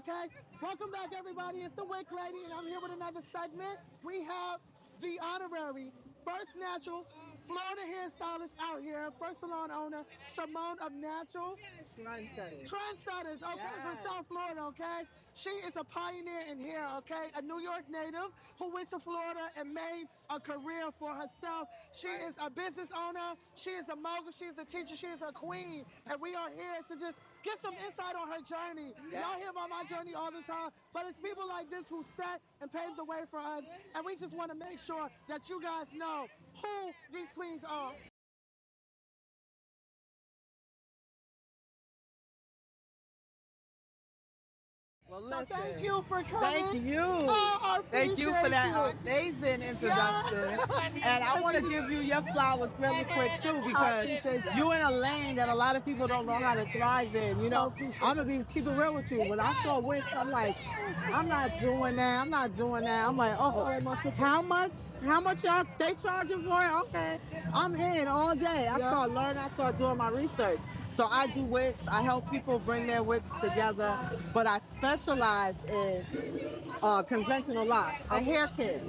okay? Welcome back, everybody. It's the Wick Lady, and I'm here with another segment. We have the honorary first natural Florida hairstylist out here, first salon owner, Simone of Natural Trendsetters, okay, from South Florida, okay? She is a pioneer in hair, okay? A New York native who went to Florida and made a career for herself. She is a business owner. She is a mogul. She is a teacher. She is a queen. And we are here to just get some insight on her journey. Y'all hear about my journey all the time, but it's people like this who set and paved the way for us. And we just want to make sure that you guys know who these queens are. Well, So listen, thank you for coming. thank you. Oh, Thank you for that you. amazing introduction. And I want to give you your flowers really quick too, because you're in a lane that a lot of people don't know how to thrive in. You know, I'm gonna keep it real with you. When I saw Wick, I'm like, I'm not doing that. I'm not doing that. I'm like, oh, how much? How much y'all they charging for it? Okay, I'm in all day. I start learning. I start doing my research. So I do wigs. I help people bring their wigs together, but I specialize in conventional locks, a hair kit.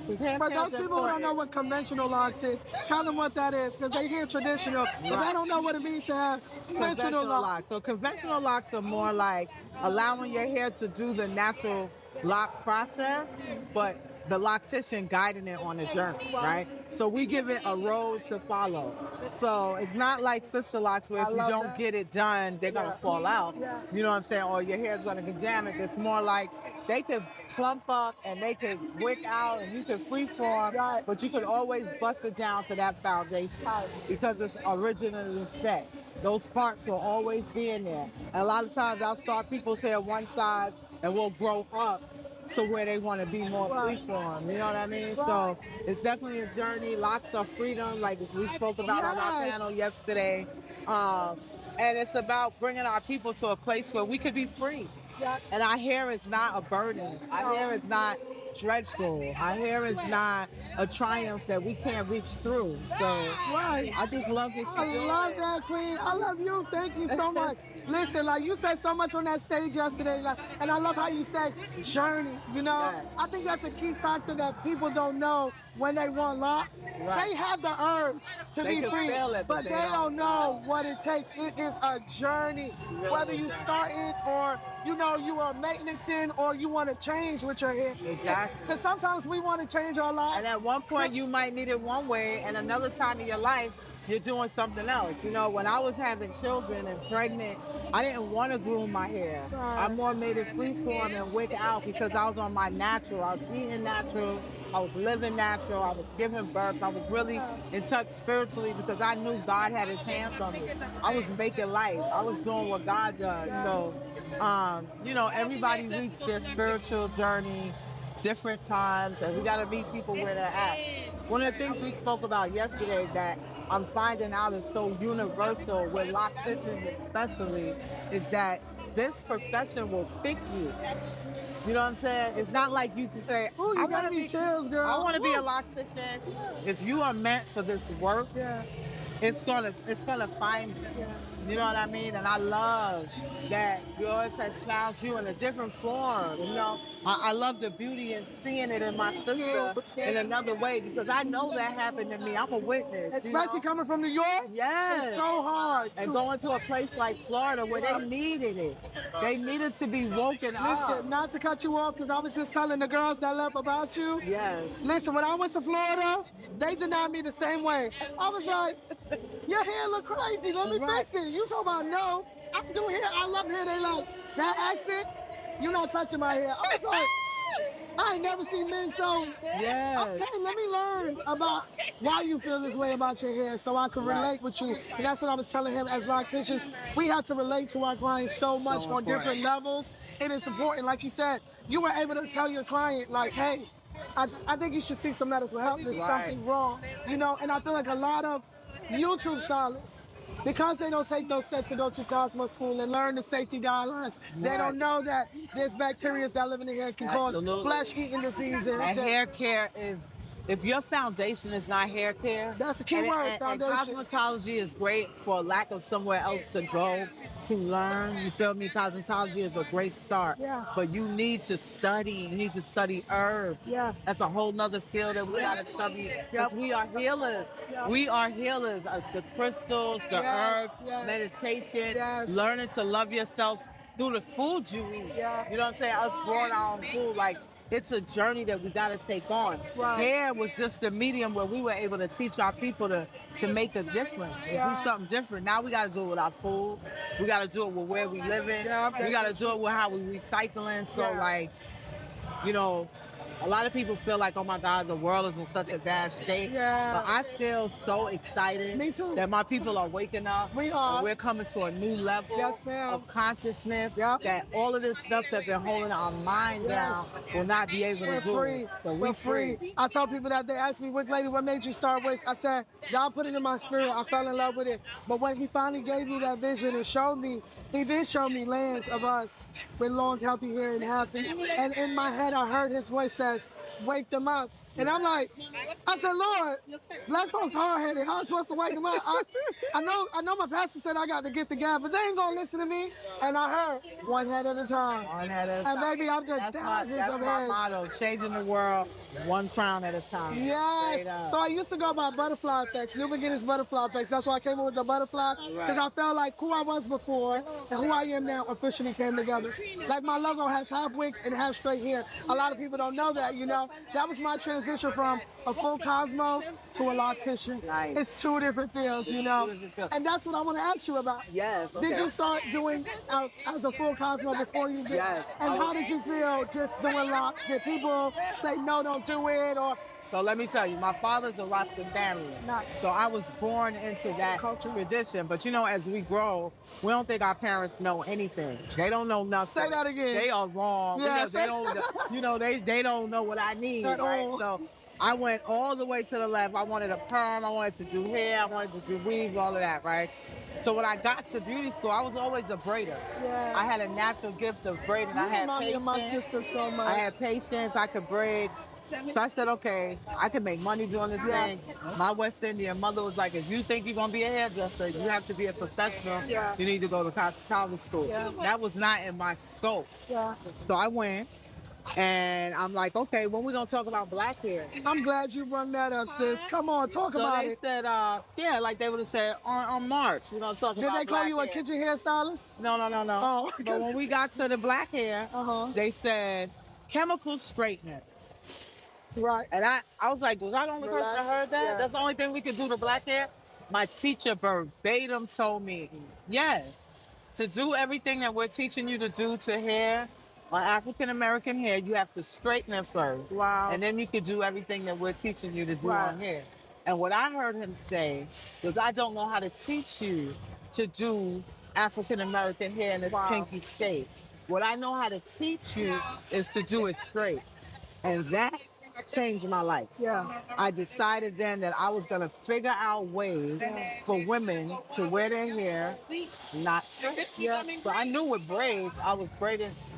For those people who don't know what conventional locks is, tell them what that is, because they hear traditional, but they don't know what it means to have conventional locks. So conventional locks are more like allowing your hair to do the natural lock process, but the loctician guiding it on a journey, right? So we give it a road to follow. So it's not like sister locks where if you don't get it done, they're going to fall out. You know what I'm saying? Or your hair's going to get damaged. It's more like they could clump up and they could wick out and you could freeform, but you could always bust it down to that foundation because it's originally set. Those parts will always be in there. And a lot of times I'll start people's hair one side and we'll grow up to where they want to be more freeform. You know what I mean? So it's definitely a journey. Locks of freedom, like we spoke about on our panel yesterday. And it's about bringing our people to a place where we could be free. And our hair is not a burden. Our hair is not dreadful. Our hair is not a triumph that we can't reach through. So I just love it. I love that, Queen. I love you. Thank you so much. Listen, like you said so much on that stage yesterday, like, and I love how you said journey. You know, I think that's a key factor that people don't know when they want locks. They have the urge to be free, but they don't know what it takes. It is a journey. Whether you starting or you are maintenancing or you want to change with your hair. Exactly. Because sometimes we want to change our lives. And at one point you might need it one way, and another time in your life you're doing something else. You know, when I was having children and pregnant, I didn't want to groom my hair. I more made it freeform and wick out because I was on my natural. I was eating natural. I was living natural. I was giving birth. I was really in touch spiritually because I knew God had his hands on me. I was making life. I was doing what God does. So, you know, everybody reached their spiritual journey different times, and we got to meet people where they're at. One of the things we spoke about yesterday that I'm finding out is so universal with locticians especially is that this profession will pick you. You know what I'm saying? It's not like you can say, "Oh, you got me chills, girl. I want to be a loctician." If you are meant for this work, it's gonna find you. You know what I mean? And I love that yours has found you in a different form. You know, I love the beauty and seeing it in my sister in another way because I know that happened to me. I'm a witness. Especially coming from New York? Yes. It's so hard. And going to a place like Florida where they needed it. They needed to be woken up. Listen, not to cut you off because I was just telling the girls that left about you. Yes. Listen, when I went to Florida, they denied me the same way. I was like, your hair look crazy. Let me fix it. You talking about no. I'm doing hair. I love hair. They like, that accent, you're not touching my hair. I was like, I ain't never seen men so. Okay, let me learn about why you feel this way about your hair so I can relate with you. And that's what I was telling him as locticians. We have to relate to our clients so much on different levels. It is important. Like you said, you were able to tell your client, like, hey, I think you should seek some medical help. There's something wrong. You know, and I feel like a lot of YouTube stylists, because they don't take those steps to go to Cosmo School and learn the safety guidelines, they don't know that there's bacteria that live in the hair can cause flesh-eating diseases. And hair care is if your foundation is not hair care, That's the key word, and foundation. cosmetology is great for lack of somewhere else to go to learn. You feel me? Cosmetology is a great start. Yeah. But you need to study. You need to study herbs. Yeah. That's a whole nother field that we got to study. Because we are healers. Yep. We are healers. The crystals, the herbs, yes. meditation, Yes. learning to love yourself through the food you eat. Yeah. You know what I'm saying? Us growing our own food, like, it's a journey that we got to take on. Right. Hair was just the medium where we were able to teach our people to make a difference, and do something different. Now we got to do it with our food. We got to do it with where we live in. We got to do it with how we recycling. So, like, you know, a lot of people feel like, oh my God, the world is in such a bad state. Yeah. But I feel so excited. Me too. That my people are waking up. We are. And we're coming to a new level of consciousness. That all of this stuff that's been holding our minds down will not be able to do it. So we're free. I tell people that they ask me, Wick Lady, what made you start Wicks? I said, God put it in my spirit. I fell in love with it. But when he finally gave me that vision and showed me, he did show me lands of us with long, healthy hair and happy. And in my head, I heard his voice says, wake them up. And I'm like, I said, Lord, black folks hard-headed. How am I supposed to wake them up? I know my pastor said I got the gift of God, but they ain't going to listen to me. And I heard, one head at a time. One head at a time. And baby, I'm just thousands of my heads. motto, changing the world one crown at a time. Yes. So I used to go by butterfly effects. New beginnings butterfly effects. That's why I came up with the butterfly. Because I felt like who I was before and who I am now officially came together. Like my logo has half wigs and half straight hair. A lot of people don't know that, you know. That was my transition from a full Cosmo to a Loctician. Nice. It's two different fields, you know. And that's what I want to ask you about. Yes. Okay. Did you start doing as a full Cosmo before you did? Yes. And how did you feel just doing locks? Did people say no, don't do it, or? So let me tell you, my father's a Rastafarian. Nice. So I was born into that tradition. But you know, as we grow, we don't think our parents know anything. They don't know nothing. Say that again. They are wrong. Yeah, They don't. You know, they don't know what I need. Right? So I went all the way to the left. I wanted a perm. I wanted to do hair. I wanted to do weave. All of that. Right. So when I got to beauty school, I was always a braider. Yeah. I had a natural gift of braiding. I had patience. My sister so much. I had patience. I could braid. So I said, okay, I can make money doing this thing. My West Indian mother was like, if you think you're going to be a hairdresser, you have to be a professional. Yeah. You need to go to college school. Yeah. That was not in my scope. Yeah. So I went, and I'm like, okay, when we going to talk about black hair? I'm glad you brought that up, sis. Come on, talk about it. So they said, yeah, like they would have said, on March, we're going to talk about black hair. Did they call you a kitchen hairstylist? No. Oh, but when we got to the black hair, they said, chemical straightener. Right. And I was like, was I the only person that heard that? Yeah. That's the only thing we could do to black hair? My teacher verbatim told me, yes, to do everything that we're teaching you to do to hair, on African-American hair, you have to straighten it first. Wow. And then you can do everything that we're teaching you to do on hair. And what I heard him say was, I don't know how to teach you to do African-American hair in this kinky state. What I know how to teach you is to do it straight. And that changed my life. Yeah. I decided then that I was going to figure out ways for women to wear their hair not straight. Yeah. But I knew with braids, I was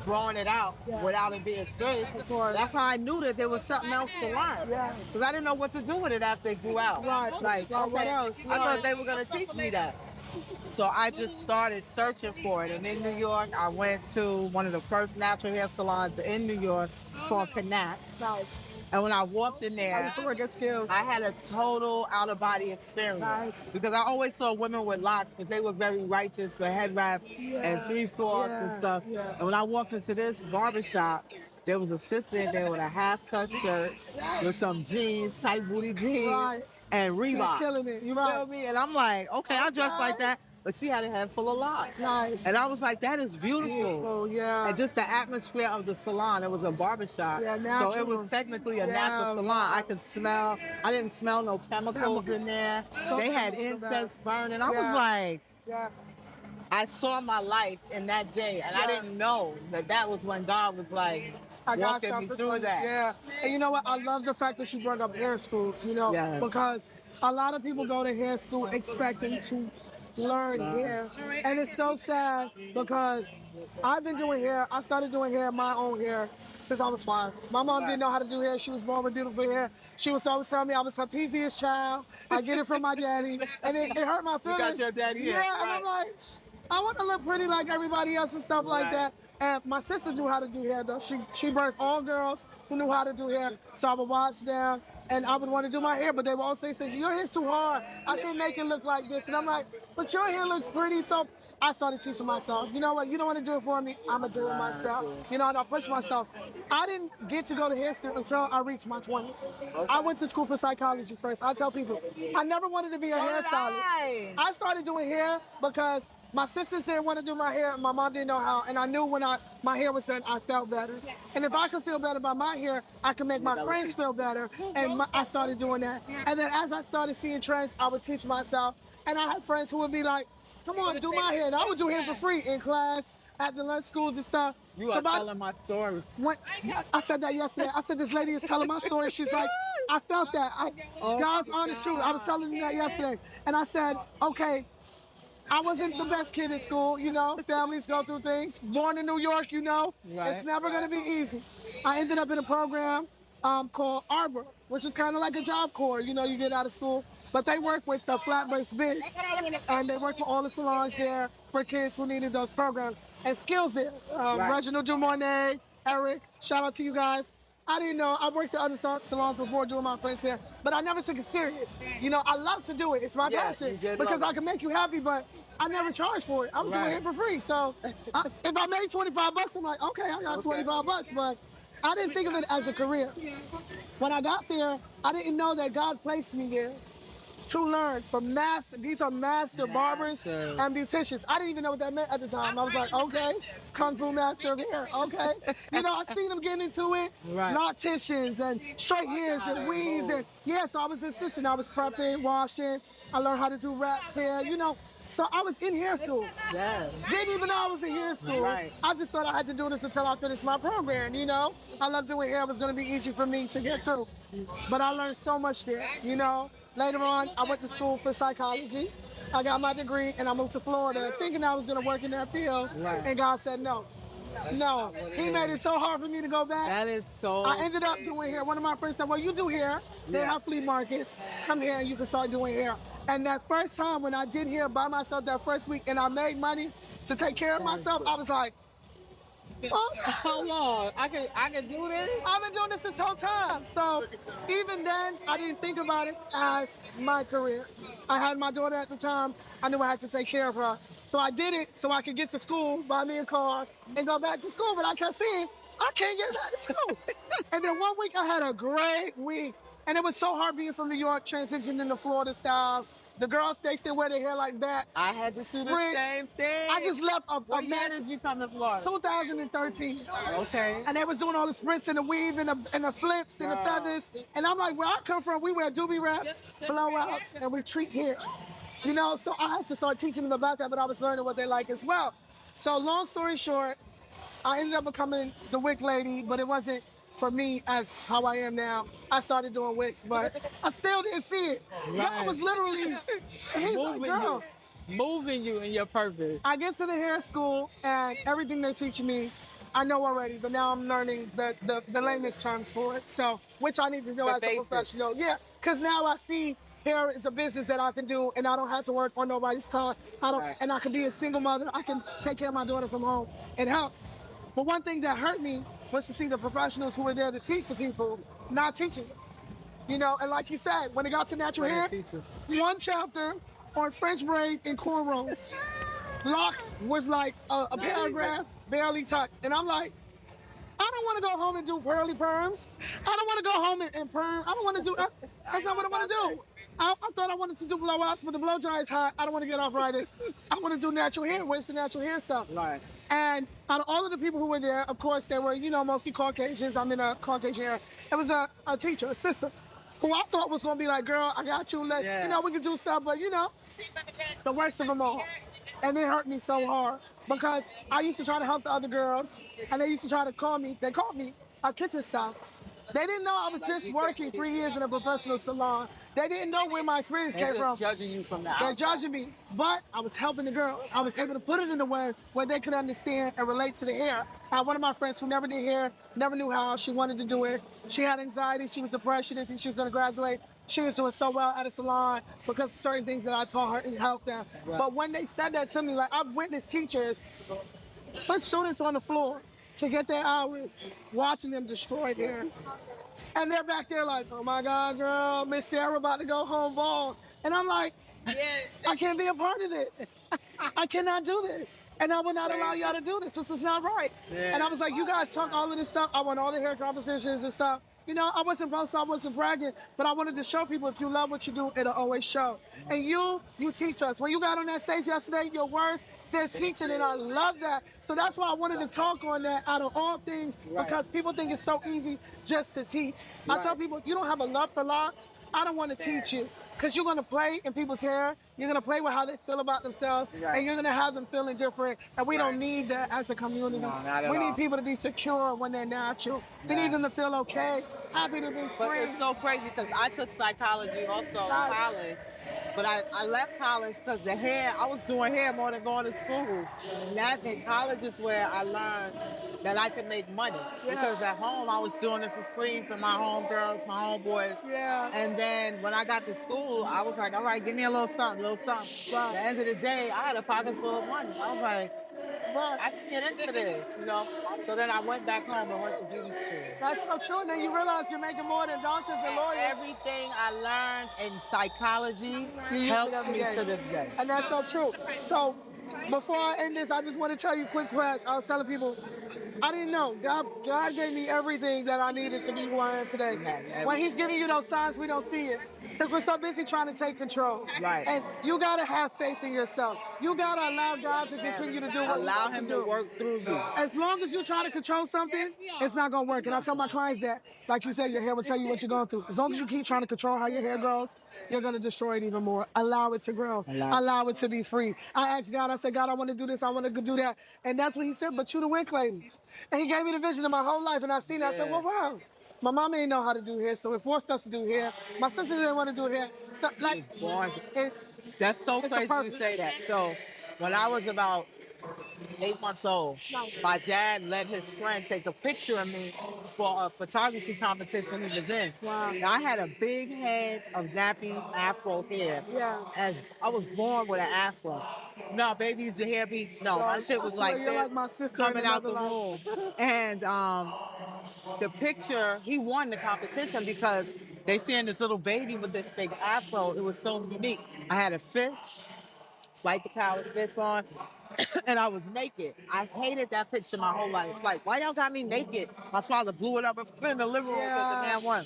growing it out without it being straight. That's how I knew that there was something else to learn. Yeah. Because I didn't know what to do with it after it grew out. Right. Like, okay, what else? I thought they were going to teach me that. So I just started searching for it. And in New York, I went to one of the first natural hair salons in New York called Connect. Nice. And when I walked in there, I had a total out-of-body experience. Nice. Because I always saw women with locks, but they were very righteous for head wraps and 3/4 and stuff. Yeah. And when I walked into this barbershop, there was a sister in there with a half-cut shirt, with some jeans, tight booty jeans, and Reebok. She's killing it. You feel me? And I'm like, okay, I dress like that. But she had a head full of locks. Nice. And I was like, that is beautiful. Yeah. And just the atmosphere of the salon. It was a barbershop. Yeah, natural. So it was technically a natural salon. I could smell. I didn't smell no chemicals in there. They had incense burning. I was like, I saw my life in that day. And I didn't know that that was when God was like, walking me through that. Yeah. And you know what? I love the fact that you brought up hair schools, you know, because a lot of people go to hair school expecting to learn hair. And it's so sad because I've been doing hair. I started doing hair, my own hair, since I was 5. My mom didn't know how to do hair. She was born with beautiful hair. She was always telling me I was her peasiest child. I get it from my daddy, and it hurt my feelings. You got your daddy hair. Yeah, and I'm like, I want to look pretty like everybody else and stuff like that. And my sisters knew how to do hair, though. She birthed all girls who knew how to do hair. So I would watch them, and I would want to do my hair, but they would all say, your hair's too hard. I can't make it look like this. And I'm like, but your hair looks pretty. So I started teaching myself. You know what? You don't want to do it for me. I'm going to do it myself. You know, and I push myself. I didn't get to go to hair school until I reached my 20s. I went to school for psychology first. I tell people, I never wanted to be a hairstylist. I started doing hair because my sisters didn't want to do my hair. My mom didn't know how. And I knew when my hair was done, I felt better. And if I could feel better by my hair, I could make my friends feel better. And I started doing that. And then as I started seeing trends, I would teach myself. And I had friends who would be like, come on, do my hair. And I would do hair for free in class, at the lunch schools and stuff. You are telling my story. I said that yesterday. I said, this lady is telling my story. She's like, I felt that. God's honest truth. I was telling you that yesterday. And I said, okay, I wasn't the best kid in school, you know. Families go through things. Born in New York, you know. It's never going to be easy. I ended up in a program called Arbor, which is kind of like a Job Corps, you know, you get out of school. But they work with the flat-based bid, and they work for all the salons there for kids who needed those programs. And skills there. Reginald Dumornay, Eric, shout out to you guys. I didn't know. I worked at other salons before doing my friends' hair, but I never took it serious. You know, I love to do it. It's my passion because I can make you happy, but I never charged for it. I was doing it for free. So if I made $25, I'm like, okay, I got $25, but I didn't think of it as a career. When I got there, I didn't know that God placed me there to learn from these are master barbers and beauticians. I didn't even know what that meant at the time. I was like, okay, Kung Fu master of hair, okay. You know, I seen them getting into it, locticians and straight hairs and weaves. And so I was an assistant. I was prepping, washing. I learned how to do wraps hair, you know. So I was in hair school. Didn't even know I was in hair school. I just thought I had to do this until I finished my program, you know. I loved doing hair. It was going to be easy for me to get through. But I learned so much there, you know. Later on, I went to school for psychology. I got my degree, and I moved to Florida thinking I was going to work in that field. And God said no. No. He made it so hard for me to go back. That is so... I ended up doing hair. One of my friends said, well, you do hair. They have flea markets. Come here, and you can start doing hair. And that first time when I did hair by myself that first week, and I made money to take care of myself, I was like, how long? I can do this? I've been doing this whole time. So even then, I didn't think about it as my career. I had my daughter at the time. I knew I had to take care of her. So I did it so I could get to school, buy me a car, and go back to school. But I kept saying, I can't get back to school. And then one week I had a great week. And it was so hard being from New York, transitioning into Florida styles. The girls, they still wear their hair like that. I had to do the same thing. I just left What year did you come to Florida? 2013. Okay. And they was doing all the sprints and the weave and the flips and the feathers. And I'm like, where I come from, we wear doobie wraps, blowouts, and we treat hair. You know, so I had to start teaching them about that, but I was learning what they like as well. So long story short, I ended up becoming the wick lady, but it wasn't for me as how I am now. I started doing wicks, but I still didn't see it. I was literally, moving you in your purpose. I get to the hair school and everything they teach me, I know already, but now I'm learning the layman's terms for it. So, which I need to know as a professional. Yeah, because now I see hair is a business that I can do and I don't have to work on nobody's car. And I can be a single mother. I can take care of my daughter from home. It helps. But one thing that hurt me was to see the professionals who were there to teach the people not teaching them. You know, and like you said, when it got to natural hair, one chapter on French braid and cornrows. Locs was like a paragraph, barely touched. And I'm like, I don't want to go home and do curly perms. I don't want to go home and perm. I don't want to do, that's not what I want to do. I thought I wanted to do blowouts, but the blow dry is hot. I don't want to get arthritis. I want to do natural hair. Where's the natural hair stuff? And out of all of the people who were there, of course, they were, you know, mostly Caucasians. I'm in a Caucasian hair. It was a teacher, a sister, who I thought was going to be like, girl, I got you. You know, we can do stuff, but, you know, the worst of them all. And it hurt me so hard because I used to try to help the other girls, and they used to try to call me. They called me kitchen stylist. They didn't know I was just working 3 years in a professional salon. They didn't know where my experience came from. They're judging you from the They're outside. judging me, but I was helping the girls. I was able to put it in a way where they could understand and relate to the hair. I had one of my friends who never did hair, never knew how, she wanted to do it. She had anxiety, she was depressed, she didn't think she was gonna graduate. She was doing so well at a salon because of certain things that I taught her and helped them. Right. But when they said that to me, like I've witnessed teachers put students on the floor to get their hours, watching them destroy their. And they're back there like, oh my God, girl, Miss Sarah about to go home bald. And I'm like, I can't be a part of this. I cannot do this. And I will not allow y'all to do this. This is not right. Yeah. And I was like, you guys talk all of this stuff. I want all the hair compositions and stuff. You know, I wasn't boasting, I wasn't bragging, but I wanted to show people if you love what you do, it'll always show. And you teach us. When you got on that stage yesterday, your words, they're teaching, and I love that. So that's why I wanted to talk on that out of all things, because people think it's so easy just to teach. I tell people, if you don't have a love for locks, I don't want to teach you, because you're going to play in people's hair. You're going to play with how they feel about themselves, and you're going to have them feeling different. And we don't need that as a community. No, we need people to be secure when they're natural. They need them to feel okay, happy to be free. But it's so crazy because I took psychology also in college. But I left college because the hair, I was doing hair more than going to school. And that in college is where I learned that I could make money. Because at home, I was doing it for free for my homegirls, my homeboys. Yeah. And then when I got to school, I was like, all right, give me a little something, At the end of the day, I had a pocket full of money. I was like, well, I can get into this, you know? So then I went back home and went to beauty school. That's so true. And then you realize you're making more than doctors and lawyers. Everything I learned in psychology helps me to this day. And that's so true. So before I end this, I just want to tell you quick press. I was telling people, I didn't know. God gave me everything that I needed to be who I am today. When he's giving you those signs, we don't see it. Because we're so busy trying to take control. Right. And you got to have faith in yourself. You got to allow God to continue to do what Allow him to work through you. As long as you try to control something, it's not going to work. And I tell my clients that, like you said, your hair will tell you what you're going through. As long as you keep trying to control how your hair grows, you're going to destroy it even more. Allow it to grow. Allow it to be free. I asked God, I said, God, I want to do this. I want to do that. And that's what he said, but you the wick lady. And he gave me the vision of my whole life. And I seen it. I said, well, wow. My mom didn't know how to do hair, so it forced us to do hair. My sister didn't want to do hair. So, like, That's so crazy you say that. So, when I was about 8 months old, my dad let his friend take a picture of me for a photography competition he was in. Wow. Now, I had a big head of nappy afro hair. Yeah. As I was born with an afro. No, baby used to hair be, no, my shit was like this, like my sister coming out the womb. And the picture, he won the competition because they seen this little baby with this big afro. It was so unique. I had a fist, like the power fist on, and I was naked. I hated that picture my whole life. Like, why y'all got me naked? My father blew it up and put it in the living room because the man won.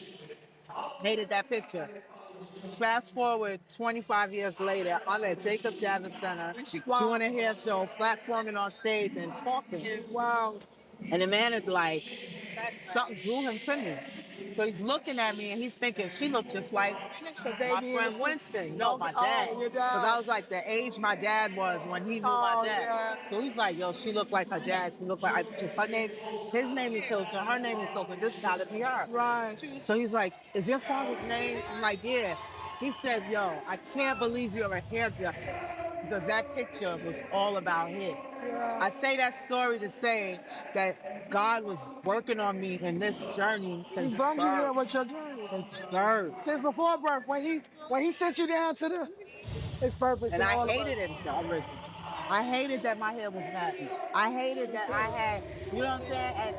Hated that picture. Fast forward 25 years later, I'm at Jacob Javits Center, doing a hair show, platforming on stage and talking. Wow. And the man is like, something drew him to me. So he's looking at me and he's thinking, she looked just like my friend Winston. No, my dad. Because I was like the age my dad was when he knew my dad. Yeah. So he's like, yo, she looked like her dad. She looked like, if her name, his name is Hilton, her name is Hilton, this gotta be her. Right. So he's like, is your father's name? I'm like, yeah. He said, yo, I can't believe you're a hairdresser. Because that picture was all about hair. Yeah. I say that story to say that God was working on me in this journey since He brought you here birth. with your journey. Since birth. Since before birth, when he sent you down to his purpose. And I hated it originally. I hated that my hair was nappy. I hated that I had, you know what I'm saying? And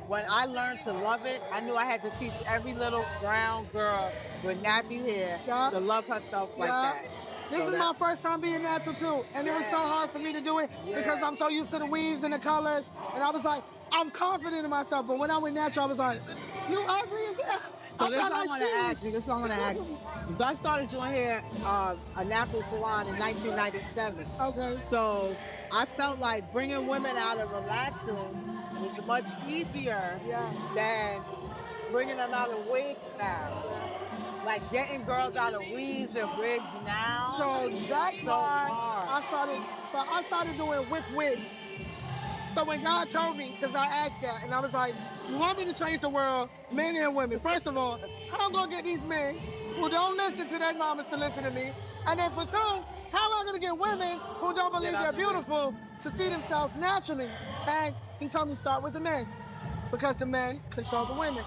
when I learned to love it, I knew I had to teach every little brown girl with nappy hair to love herself like that. This is my first time being natural too, and it was so hard for me to do it because I'm so used to the weaves and the colors, and I was like, I'm confident in myself, but when I went natural, I was like, you ugly as hell. So this is what I want to ask you. So I started doing hair a natural salon in 1997. Okay. So I felt like bringing women out of relaxing was much easier than bringing them out of wigs now. Like getting girls out of weaves and wigs now. So that's why hard. I started doing wigs. So when God told me, because I asked that, and I was like, you want me to change the world, men and women? First of all, how am I going to get these men who don't listen to their mamas to listen to me? And then for two, how am I going to get women who don't believe they're beautiful to see themselves naturally? And he told me start with the men, because the men control the women.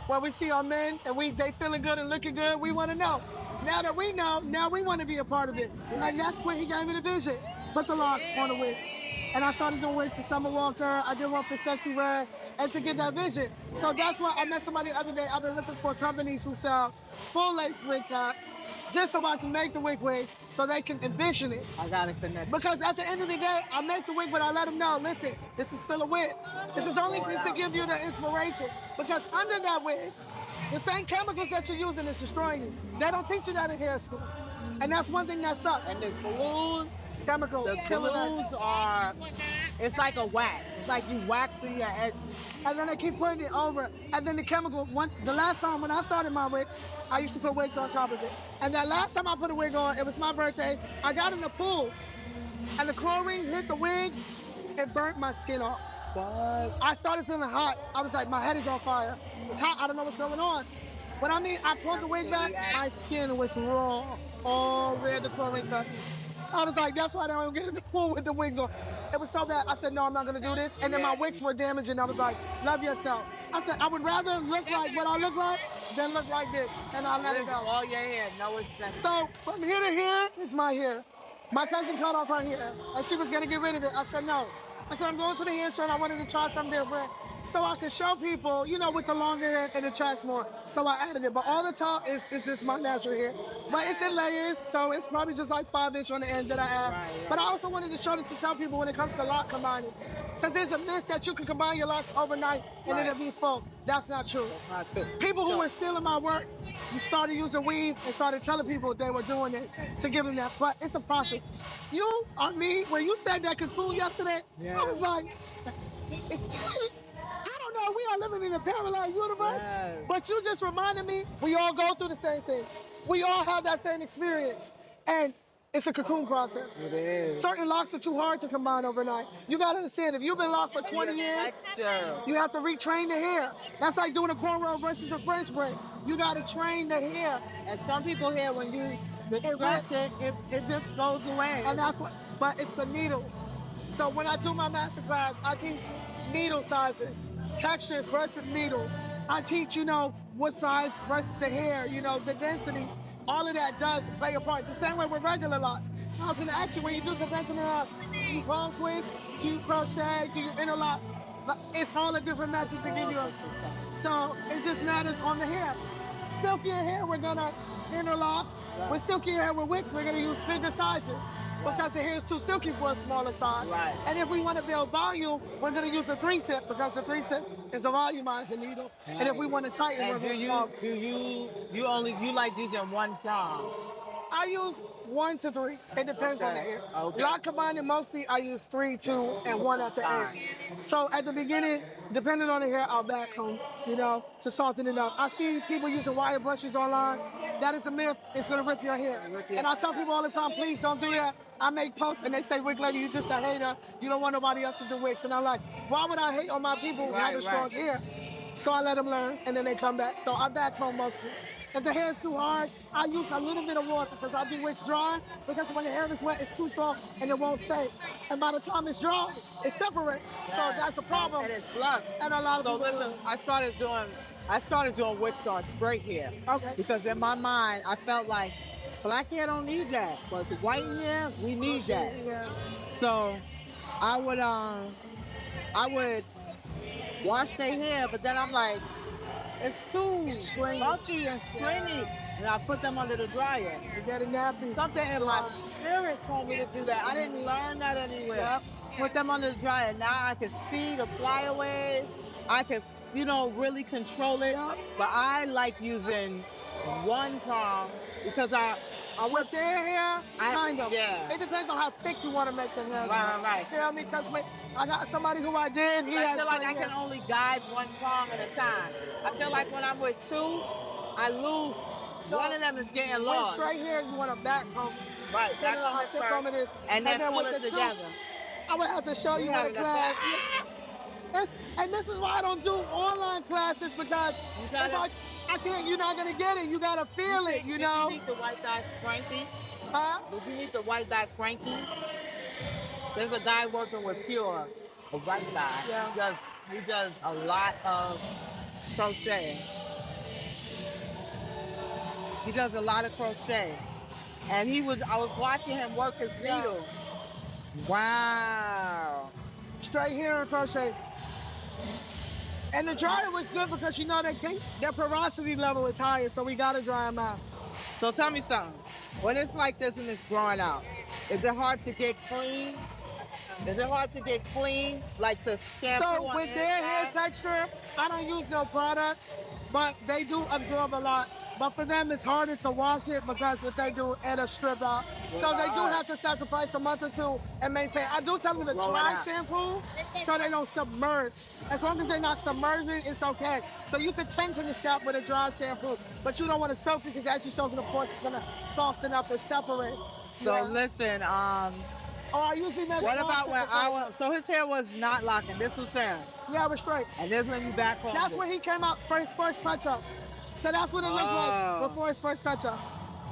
When we see our men and they feeling good and looking good, we want to know. Now that we know, now we want to be a part of it. And that's when he gave me the vision. Put the locks on the wig. And I started doing wigs for Summer Walker. I did one for Sexy Red, and to get that vision. So that's why I met somebody the other day. I've been looking for companies who sell full lace wig caps, just so I can make the wig wigs so they can envision it. I got to connect. Because at the end of the day, I make the wig, but I let them know, listen, this is still a wig. This is only to give you the inspiration. Because under that wig, the same chemicals that you're using is destroying you. They don't teach you that in hair school. And that's one thing that sucks. And the glues, chemicals. the glues are, it's like a wax. It's like you waxing your edges. And then they keep putting it over. And then the chemical, the last time when I started my wigs, I used to put wigs on top of it. And that last time I put a wig on, it was my birthday. I got in the pool, and the chlorine hit the wig and burnt my skin off. What? I started feeling hot. I was like, my head is on fire. It's hot, I don't know what's going on. But I mean, I pulled the wig back, my skin was raw, all red, the chlorine cut. I was like, that's why I don't get in the pool with the wigs on. It was so bad. I said, no, I'm not going to do this. And then my wigs were damaged, and I was like, love yourself. I said, I would rather look like what I look like than look like this. And I let it go. All your hair, no extension. So from here to here is my hair. My cousin cut off her hair, and she was going to get rid of it. I said, no. I said, I'm going to the hair show, and I wanted to try something different. So I could show people, you know, with the longer hair, it attracts more. So I added it. But all the top is just my natural hair. But it's in layers, so it's probably just like 5-inch on the end that I add. Right, yeah. But I also wanted to show this to some people when it comes to lock combining. Because there's a myth that you can combine your locks overnight and it'll be full. That's not true. That's not true. People who were stealing my work, you started using weave and started telling people they were doing it to give them that. But it's a process. You or me, when you said that cocoon yesterday, I was like, shit. I don't know, we are living in a parallel universe, but you just reminded me, we all go through the same things. We all have that same experience, and it's a cocoon process. It is. Certain locks are too hard to combine overnight. You gotta understand, if you've been locked for 20 years, you have to retrain the hair. That's like doing a cornrow versus a French braid. You gotta train the hair. And some people here, when you express it just goes away. And that's what, but it's the needle. So when I do my masterclass, I teach needle sizes, textures versus needles. I teach, you know, what size versus the hair, you know, the densities. All of that does play a part. The same way with regular locks. I was going to ask you, when you do conventional locks, do you foam twist, do you crochet, do you interlock? It's all a different method to give you a... So it just matters on the hair. Silkier hair, we're going to interlock. With silkier hair with wicks, we're going to use bigger sizes. Because the hair is too silky for a smaller size. Right. And if we want to build volume, we're going to use a 3-tip, because the 3-tip is a volumizing needle. Right. And if we want to tighten, we're going to small. You like using one prong? I use 1 to 3. It depends on the hair. Okay. Lock combining, mostly I use 3, 2, and 1 at the end. So at the beginning, depending on the hair, I'll back comb, you know, to soften it up. I see people using wire brushes online. That is a myth. It's going to rip your hair. And I tell people all the time, please don't do that. I make posts and they say, wig lady, you're just a hater. You don't want nobody else to do wigs. And I'm like, why would I hate on my people who have a strong hair? So I let them learn, and then they come back. So I back comb mostly. If the hair is too hard, I use a little bit of water, because I do wigs dry, because when the hair is wet, it's too soft and it won't stay. And by the time it's dry, it separates. So that's a problem. And it's fluff. And a lot of people. I started doing wigs on straight hair. Okay. Because in my mind, I felt like black hair don't need that, but white hair, we need that. Yeah. So I would wash their hair, but then I'm like, it's too bulky and stringy, and I put them under the dryer. You get it nappy. Something in my spirit told me to do that. I didn't learn that anywhere. Yep. Put them under the dryer. Now I can see the flyaways. I can, you know, really control it. Yep. But I like using one prong, because with their hair, kind of. Yeah. It depends on how thick you want to make the hair. Right. You feel me? Because I got somebody who I did. I feel like I can only guide one prong at a time. I feel like when I'm with 2, I lose. So one of them is getting lost. With straight hair, you want to back comb. Right. Depending on how thick comb it is. And then pull it together. I would have to show you what a class. And this is why I don't do online classes, because I can't. You're not gonna get it. You gotta feel it. You know. Did you meet the white guy Frankie? Huh? Did you meet the white guy Frankie? There's a guy working with Pure, a white guy. Yeah. He does a lot of crochet. He does a lot of crochet. And I was watching him work his needle. Wow. Straight hair and crochet. And the dryer was good because you know their porosity level is higher, so we gotta dry them out. So tell me something. When it's like this and it's growing out, is it hard to get clean? Is it hard to get clean? Like to shampoo on So with their hair texture, I don't use no products, but they do absorb a lot. But for them, it's harder to wash it because if they do, it'll strip out. So they do have to sacrifice a month or two and maintain. I do tell them to dry shampoo so they don't submerge. As long as they're not submerging, it's okay. So you can tension the scalp with a dry shampoo, but you don't want to soak it because as you soak it, of course, it's going to soften up and separate. So listen, I usually make what about when so his hair was not locking. This was him. Yeah, it was straight. And this when you back home. That's when he came out for his first touch-up. So that's what it looked like before his first touch-up.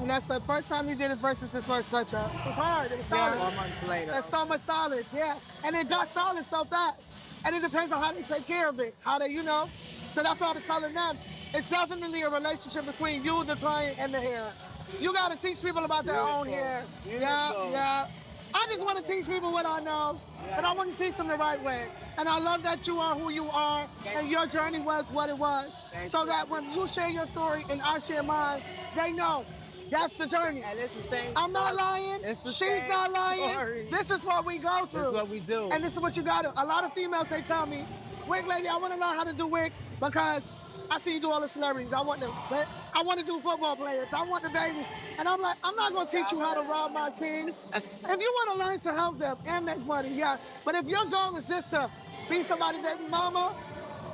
And that's the first time he did it versus his first touch-up. It was hard. It was solid. 4 months later. It's so much solid, yeah. And it got solid so fast. And it depends on how they take care of it, how they, you know. So that's why I was telling them. It's definitely a relationship between you, the client, and the hair. You got to teach people about their own hair. Yeah. I just want to teach people what I know, but I want to teach them the right way. And I love that you are who you are, and your journey was what it was. So that when you share your story and I share mine, they know that's the journey. And it's the same. I'm not lying. She's not lying. Story. This is what we go through. This is what we do. And this is what you got to. A lot of females, they tell me, wig lady, I want to learn how to do wigs because I see you do all the celebrities. I want to do football players. I want the babies. And I'm like, I'm not going to teach you how to rob my kids. If you want to learn to help them and make money, yeah. But if your goal is just to be somebody's baby mama,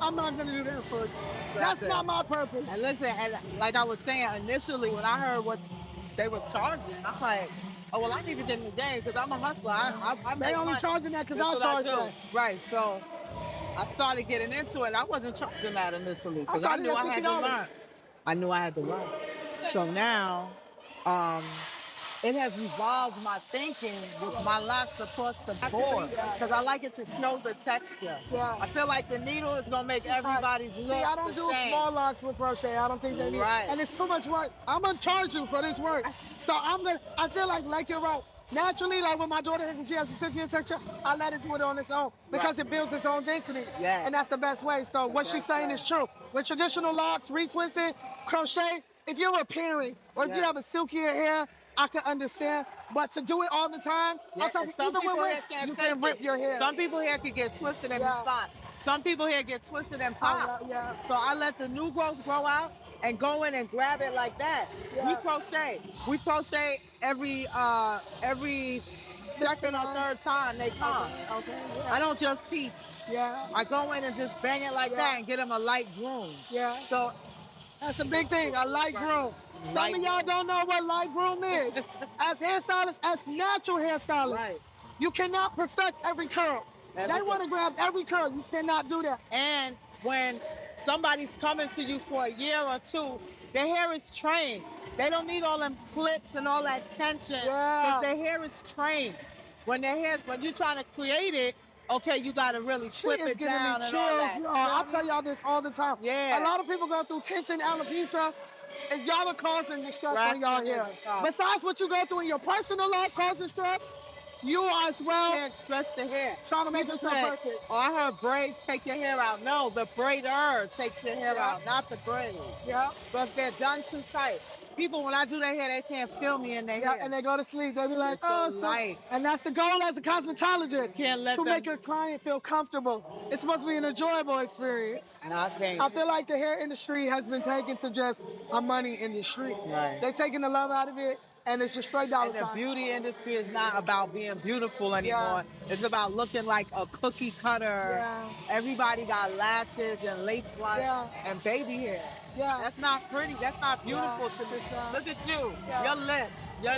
I'm not going to do that for you. That's not my purpose. And listen, and like I was saying, initially when I heard what they were charging, I'm like, oh, well, I need to get in the game because I'm a hustler. I they only charging that because I charge that. Right, so I started getting into it. I wasn't charging that initially because I knew I had to learn. I knew I had to learn. So now, it has evolved my thinking with my locks across the board because I like it to show the texture. Yeah. I feel like the needle is going to make everybody's look See, I don't do small locks with crochet. I don't think they need Right. And it's too much work. I'm going to charge you for this work. So I feel like you're right. Naturally, like when my daughter, she has a silky texture, I let it do it on its own because it builds its own density. Yeah. And that's the best way. So what she's saying is true. With traditional locks, retwisted, crochet, if you're repairing or if you have a silkier hair, I can understand. But to do it all the time, I'll tell you, even with wigs, you can rip your hair. Some people here can get twisted and pop. Some people here get twisted and pop. So I let the new growth grow out and go in and grab it like that. We crochet. We crochet every second or third time they come. Okay. I don't just peek. Yeah. I go in and just bang it like that and get them a light groom. Yeah. So that's a big thing, a light groom. Some of y'all don't know what light groom is. As hairstylists, as natural hairstylists, you cannot perfect every curl. They want to grab every curl. You cannot do that. And when somebody's coming to you for a year or two, their hair is trained. They don't need all them clips and all that tension because their hair is trained. When you're trying to create it, okay, you got to really clip it down and all that. I tell y'all this all the time. Yeah. A lot of people go through tension, alopecia. If y'all are causing distress on y'all hair. Besides what you go through in your personal life causing stress, you as well can't stress the hair. Trying to make it so perfect. Oh, I heard braids take your hair out. No, the braider takes your hair out, not the braid. Yeah. But if they're done too tight. People, when I do their hair, they can't feel me in their hair. And they go to sleep. They be like, so light. And that's the goal as a cosmetologist. Can't let to make your client feel comfortable. It's supposed to be an enjoyable experience. I feel like the hair industry has been taken to just a money industry. Right. They're taking the love out of it. And it's just straight dollar signs. And the beauty industry is not about being beautiful anymore. It's about looking like a cookie cutter. Everybody got lashes and lace fronts and baby hair. That's not pretty. That's not beautiful to me. Look at you. Your lips. your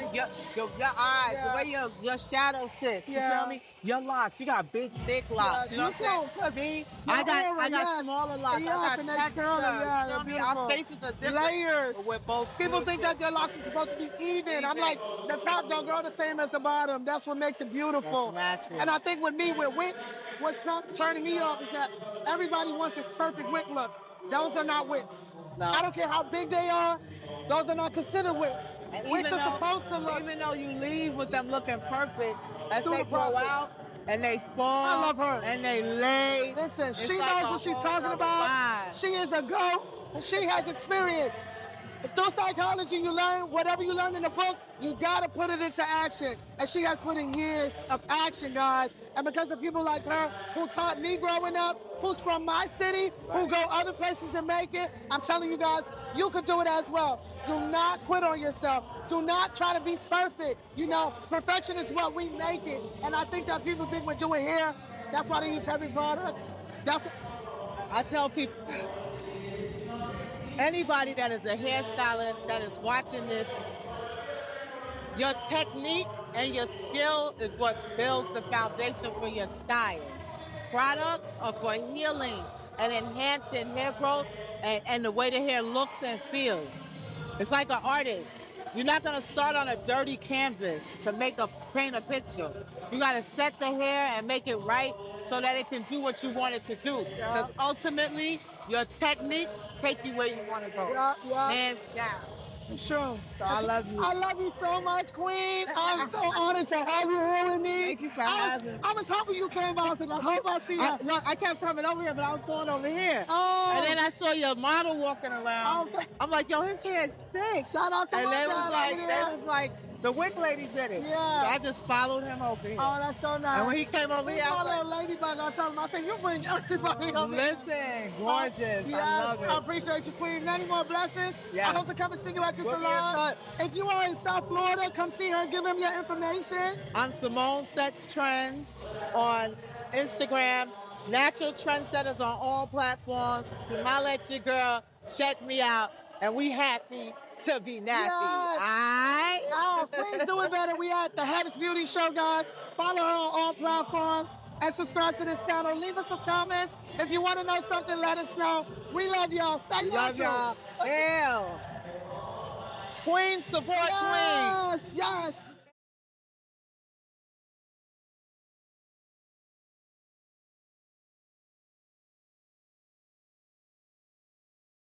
eyes, the way your shadow sits. You feel me? Your locks. You got big, thick locks. Yes, You know what I'm saying? Me, I got smaller locks. Yes, I and got they texture. curly, You know what I mean? Our faces are different. Layers. But we're both People think that their locks are supposed to be even. I'm like, the top don't grow the same as the bottom. That's what makes it beautiful. That's natural. And I think with me, with wicks, what's turning me off is that everybody wants this perfect wick look. Those are not wicks. No. I don't care how big they are. Those are not considered wicks. And Wicks are supposed to look. Even though you leave with them looking perfect, as Through they the grow process. out and they fall, I love her. and they lay. Listen, it's she like knows a what she's whole talking other about. vibe. She is a GOAT, and she has experience. Through psychology, you learn whatever you learn in the book, you gotta put it into action. And she has put in years of action, guys. And because of people like her who taught me growing up, who's from my city, who go other places and make it, I'm telling you guys, you could do it as well. Do not quit on yourself. Do not try to be perfect. You know, perfection is what we make it. And I think that people think we're doing hair. That's why they use heavy products. I tell people, anybody that is a hairstylist that is watching this, your technique and your skill is what builds the foundation for your style. Products are for healing and enhancing hair growth and the way the hair looks and feels. It's like an artist. You're not gonna start on a dirty canvas to paint a picture. You gotta set the hair and make it right so that it can do what you want it to do. Because ultimately, your technique take you where you want to go. Hands down. Sure. So I love you. I love you so much, Queen. I'm so honored to have you here with me. Thank you for having me. I was hoping you came by, so I hope I see you. Look, I kept coming over here, but I was going over here. Oh. And then I saw your model walking around. Okay. I'm like, yo, his hair is sick. Shout out to and my they dad. was like, the wick lady did it. Yeah. So I just followed him over here. Oh, that's so nice. And when he came over here, I was my little ladybug, I told him, I said, you bring everybody over here. Listen, gorgeous. Yes, I love it. I appreciate you, Queen. Many more blessings. Yeah. I hope to come and see you at your We'll be salon. in touch. If you are in South Florida, come see her and give him your information. I'm Simone Sets Trends on Instagram. Natural Trendsetters on all platforms. Holla at your girl. Check me out. And we happy to be nappy. Yes. Aight? Oh, please do it better. We at the HEBS Beauty Show, guys. Follow her on all platforms and subscribe to this channel. Leave us some comments. If you want to know something, let us know. We love y'all. Stay Love y'all. Hell. Queen support Queen. Yes, yes.